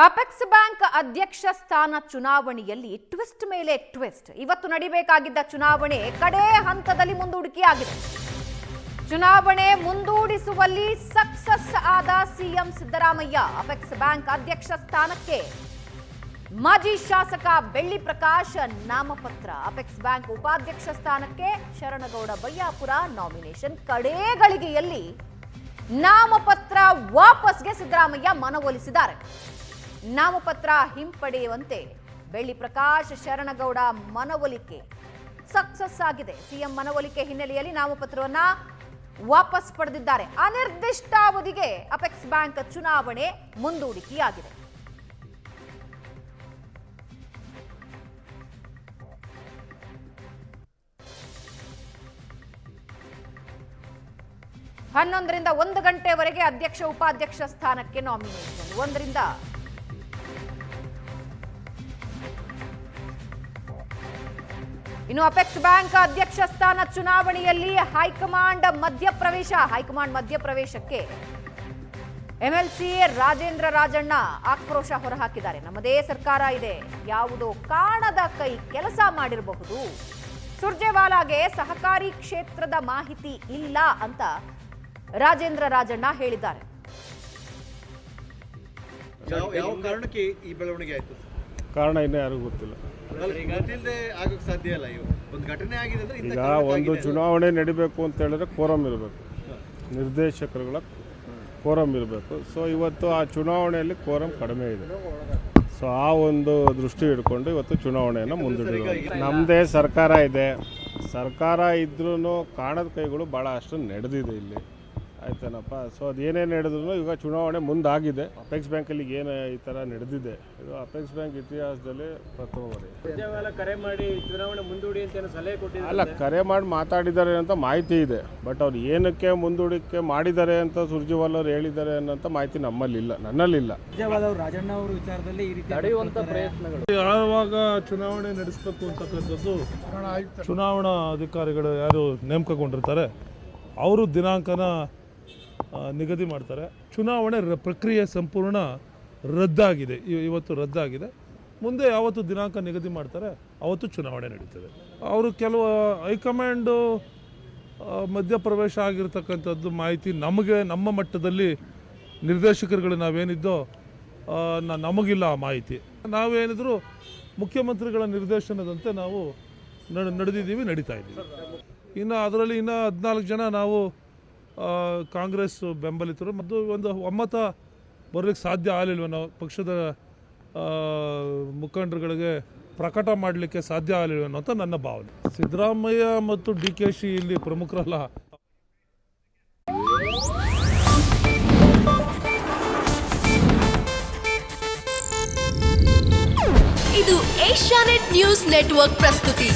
Apex bank ಅಧ್ಯಕ್ಷ ಸ್ಥಾನ ಚುನಾವಣೆಯಲ್ಲಿ ಟ್ವಿಸ್ಟ್ ಮೇಲೆ ಟ್ವಿಸ್ಟ್. ಇವತ್ತು ನಡೆಯಬೇಕಾಗಿದ್ದ ಚುನಾವಣೆ ಕಡೆ ಹಂತದಲ್ಲಿ ಮುಂದೂಡಿಕೆಯಾಗಿದೆ. ಚುನಾವಣೆ ಮುಂದೂಡಿಸುವಲ್ಲಿ ಸಕ್ಸಸ್ ಆದ ಸಿಎಂ ಸಿದ್ದರಾಮಯ್ಯ. ಅಪೆಕ್ಸ್ ಬ್ಯಾಂಕ್ ಅಧ್ಯಕ್ಷ ಸ್ಥಾನಕ್ಕೆ ಮಾಜಿ ಶಾಸಕ ಬೆಳ್ಳಿ ಪ್ರಕಾಶ್ ನಾಮಪತ್ರ. ಅಪೆಕ್ಸ್ ಬ್ಯಾಂಕ್ ಉಪಾಧ್ಯಕ್ಷ ಸ್ಥಾನಕ್ಕೆ ಶರಣಗೌಡ ಬಯ್ಯಾಪುರ ನಾಮಿನೇಷನ್. ಕಡೇ ಗಳಿಗೆಯಲ್ಲಿ ನಾಮಪತ್ರ ವಾಪಸ್ಗೆ ಸಿದ್ದರಾಮಯ್ಯ ಮನವೊಲಿಸಿದ್ದಾರೆ. ನಾಮಪತ್ರ ಹಿಂಪಡೆಯುವಂತೆ ಬೆಳ್ಳಿ ಪ್ರಕಾಶ್ ಶರಣಗೌಡ ಮನವೊಲಿಕೆ ಸಕ್ಸಸ್ ಆಗಿದೆ. ಸಿಎಂ ಮನವೊಲಿಕೆ ಹಿನ್ನೆಲೆಯಲ್ಲಿ ನಾಮಪತ್ರವನ್ನ ವಾಪಸ್ ಪಡೆದಿದ್ದಾರೆ. ಅನಿರ್ದಿಷ್ಟಾವಧಿಗೆ ಅಪೆಕ್ಸ್ ಬ್ಯಾಂಕ್ ಚುನಾವಣೆ ಮುಂದೂಡಿಕೆಯಾಗಿದೆ. ಹನ್ನೊಂದರಿಂದ 1 ಗಂಟೆವರೆಗೆ ಅಧ್ಯಕ್ಷ ಉಪಾಧ್ಯಕ್ಷ ಸ್ಥಾನಕ್ಕೆ ನಾಮಿನೇಷನ್. 1ರಿಂದ ಇನ್ನು ಅಪೆಕ್ಸ್ ಬ್ಯಾಂಕ್ ಅಧ್ಯಕ್ಷ ಸ್ಥಾನ ಚುನಾವಣೆಯಲ್ಲಿ ಹೈಕಮಾಂಡ್ ಮಧ್ಯಪ್ರವೇಶಕ್ಕೆ ಎಂಎಲ್ಸಿ ರಾಜೇಂದ್ರ ರಾಜಣ್ಣ ಆಕ್ರೋಶ ಹೊರಹಾಕಿದ್ದಾರೆ. ನಮ್ಮದೇ ಸರ್ಕಾರ ಇದೆ, ಯಾವುದೋ ಕಾಣದ ಕೈ ಕೆಲಸ ಮಾಡಿರಬಹುದು, ಸುರ್ಜೇವಾಲಾಗೆ ಸಹಕಾರಿ ಕ್ಷೇತ್ರದ ಮಾಹಿತಿ ಇಲ್ಲ ಅಂತ ರಾಜೇಂದ್ರ ರಾಜಣ್ಣ ಹೇಳಿದ್ದಾರೆ. ಯಾವ ಕಾರಣಕ್ಕೆ ಈ ಬೆಳವಣಿಗೆ ಆಯ್ತು? ಕಾರಣ ಇನ್ನೂ ಯಾರಿಗೂ ಗೊತ್ತಿಲ್ಲ. ಸಾಧ್ಯ ಇಲ್ಲ. ಒಂದು ಘಟನೆ ಆಗಿದೆ ಅಂದ್ರೆ ಈಗ ಒಂದು ಚುನಾವಣೆ ನಡಿಬೇಕು ಅಂತ ಹೇಳಿದ್ರೆ ಕೋರಮ್ ಇರಬೇಕು, ನಿರ್ದೇಶಕರುಗಳ ಕೋರಮ್ ಇರಬೇಕು. ಸೊ ಇವತ್ತು ಆ ಚುನಾವಣೆಯಲ್ಲಿ ಕೋರಮ್ ಕಡಿಮೆ ಇದೆ. ಸೊ ಆ ಒಂದು ದೃಷ್ಟಿ ಹಿಡ್ಕೊಂಡು ಇವತ್ತು ಚುನಾವಣೆಯನ್ನು ಮುಂದೂಡಿರೋದು. ನಮ್ಮದೇ ಸರ್ಕಾರ ಇದೆ. ಸರ್ಕಾರ ಇದ್ರೂ ಕಾಣದ ಕೈಗಳು ಭಾಳ ಅಷ್ಟು ನಡೆದಿದೆ ಇಲ್ಲಿ, ಆಯ್ತೇನಪ್ಪ. ಸೊ ಅದೇನೇನು ನಡೆದ್ರು ಈಗ ಚುನಾವಣೆ ಮುಂದಾಗಿದೆ. ಅಪೆಕ್ಸ್ ಬ್ಯಾಂಕಲ್ಲಿ ಏನು ಈ ಥರ ನಡೆದಿದೆ, ಇದು ಅಪೆಕ್ಸ್ ಬ್ಯಾಂಕ್ ಇತಿಹಾಸದಲ್ಲಿ ಪ್ರಥಮ ಬಾರಿ. ಕರೆ ಮಾಡಿ ಚುನಾವಣೆ ಮುಂದೂಡಿ ಅಂತ ಸಲಹೆ ಕೊಟ್ಟಿದ್ದಾರೆ. ಅಲ್ಲ, ಕರೆ ಮಾಡಿ ಮಾತಾಡಿದ್ದಾರೆ ಅಂತ ಮಾಹಿತಿ ಇದೆ. ಬಟ್ ಅವ್ರು ಏನಕ್ಕೆ ಮುಂದೂಡಿಕೆ ಮಾಡಿದ್ದಾರೆ ಅಂತ ಸುರ್ಜೇವಾಲಾ ಅವರು ಹೇಳಿದ್ದಾರೆ ಅನ್ನೋಂಥ ಮಾಹಿತಿ ನಮ್ಮಲ್ಲಿಲ್ಲ, ನನ್ನಲ್ಲಿಲ್ಲ. ರಾಜಣ್ಣ ಅವರ ವಿಚಾರದಲ್ಲಿ ಈ ರೀತಿ ನಡೆಯುವಂಥ ಪ್ರಯತ್ನಗಳು ಯಾವಾಗ ಚುನಾವಣೆ ನಡೆಸಬೇಕು ಅಂತಕ್ಕಂಥದ್ದು ಚುನಾವಣಾ ಅಧಿಕಾರಿಗಳು ಯಾರು ನೇಮಕಗೊಂಡಿರ್ತಾರೆ ಅವರು ದಿನಾಂಕನ ನಿಗದಿ ಮಾಡ್ತಾರೆ. ಚುನಾವಣೆ ಪ್ರಕ್ರಿಯೆ ಸಂಪೂರ್ಣ ರದ್ದಾಗಿದೆ. ಇವತ್ತು ರದ್ದಾಗಿದೆ. ಮುಂದೆ ಯಾವತ್ತು ದಿನಾಂಕ ನಿಗದಿ ಮಾಡ್ತಾರೆ ಅವತ್ತು ಚುನಾವಣೆ ನಡೀತದೆ. ಅವರು ಕೆಲವು ಹೈಕಮಾಂಡು ಮಧ್ಯಪ್ರವೇಶ ಆಗಿರ್ತಕ್ಕಂಥದ್ದು ಮಾಹಿತಿ ನಮಗೆ ನಮ್ಮ ಮಟ್ಟದಲ್ಲಿ ನಿರ್ದೇಶಕರುಗಳು ನಾವೇನಿದ್ದೋ ನಮಗಿಲ್ಲ ಆ ಮಾಹಿತಿ. ನಾವೇನಿದ್ರು ಮುಖ್ಯಮಂತ್ರಿಗಳ ನಿರ್ದೇಶನದಂತೆ ನಾವು ನಡೆದಿದ್ದೀವಿ, ನಡೀತಾ ಇದ್ದೀವಿ. ಇನ್ನು ಅದರಲ್ಲಿ 14 ಜನ ನಾವು ಕಾಂಗ್ರೆಸ್ ಬೆಂಬಲಿತರು ಮತ್ತು ಒಂದು ಒಮ್ಮತ ಬರಲಿಕ್ಕೆ ಸಾಧ್ಯ ಆಗಲಿಲ್ವ, ನಾವು ಪಕ್ಷದ ಮುಖಂಡರುಗಳಿಗೆ ಪ್ರಕಟ ಮಾಡಲಿಕ್ಕೆ ಸಾಧ್ಯ ಆಗಲಿಲ್ವ ಅನ್ನೋಂಥ ನನ್ನ ಭಾವನೆ. ಸಿದ್ದರಾಮಯ್ಯ ಮತ್ತು DKC ಇಲ್ಲಿ ಪ್ರಮುಖರಲ್ಲ. ಇದು ಏಷ್ಯಾನೆಟ್ ನ್ಯೂಸ್ ನೆಟ್ವರ್ಕ್ ಪ್ರಸ್ತುತಿ.